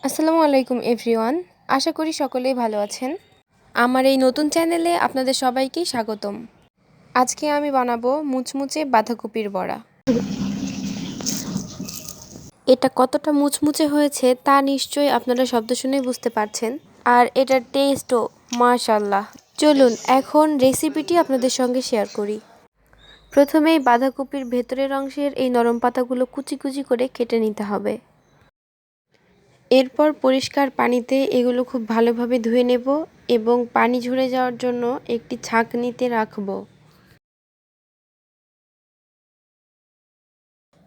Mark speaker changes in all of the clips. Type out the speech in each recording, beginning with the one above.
Speaker 1: আসসালামু আলাইকুম এভরিওয়ান। আশা করি সকলেই ভালো আছেন। আমার এই নতুন চ্যানেলে আপনাদের সবাইকে স্বাগতম। আজকে আমি বানাবো মুচমুচে বাঁধাকপির বড়া। এটা কতটা মুচমুচে হয়েছে তা নিশ্চয়ই আপনারা শব্দ শুনেই বুঝতে পারছেন। আর এটার টেস্টও মাশাআল্লাহ। চলুন এখন রেসিপিটি আপনাদের সঙ্গে শেয়ার করি। প্রথমেই বাঁধাকপির ভেতরের অংশের এই নরম পাতাগুলো কুচি কুচি করে কেটে নিতে হবে। এরপর পরিষ্কার পানিতে এগুলো খুব ভালোভাবে ধুয়ে নেব এবং পানি ঝরে যাওয়ার জন্য একটি ছাঁকনিতে রাখব।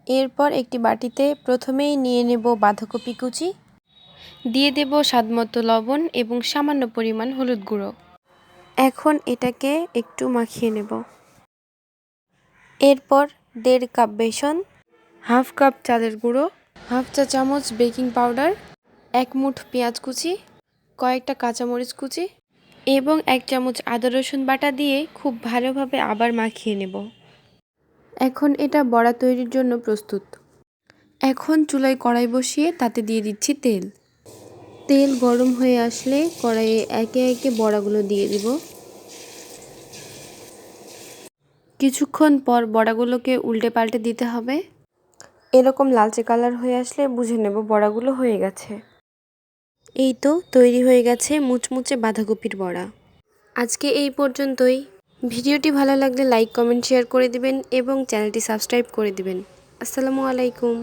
Speaker 1: এরপর একটি বাটিতে প্রথমেই নিয়ে নেব বাঁধাকপি কুচি, দিয়ে দেব স্বাদমতো লবণ এবং সামান্য পরিমাণ হলুদ গুঁড়ো। এখন এটাকে একটু মাখিয়ে নেব। এরপর 1.5 কাপ বেসন, হাফ কাপ চালের গুঁড়ো, হাফ চা চামচ বেকিং পাউডার, 1 মুঠ পেঁয়াজ কুচি, কয়েকটা কাঁচামরিচ কুচি এবং 1 চামচ আদা রসুন বাটা দিয়ে খুব ভালোভাবে আবার মাখিয়ে নেব। এখন এটা বড়া তৈরির জন্য প্রস্তুত। এখন চুলায় কড়াই বসিয়ে তাতে দিয়ে দিচ্ছি তেল। তেল গরম হয়ে আসলে কড়াইয়ে একে একে বড়াগুলো দিয়ে দিব। কিছুক্ষণ পর বড়াগুলোকে উল্টে পাল্টে দিতে হবে। এরকম লালচে কালার হয়ে আসলে বুঝে নেব বড়াগুলো হয়ে গেছে। এই তো তৈরি হয়ে গেছে মুচমুচে বাঁধাকপির বড়া। আজকে এই পর্যন্তই। ভিডিওটি ভালো লাগলে লাইক, কমেন্ট, শেয়ার করে দিবেন এবং চ্যানেলটি সাবস্ক্রাইব করে দিবেন। আসসালামু আলাইকুম।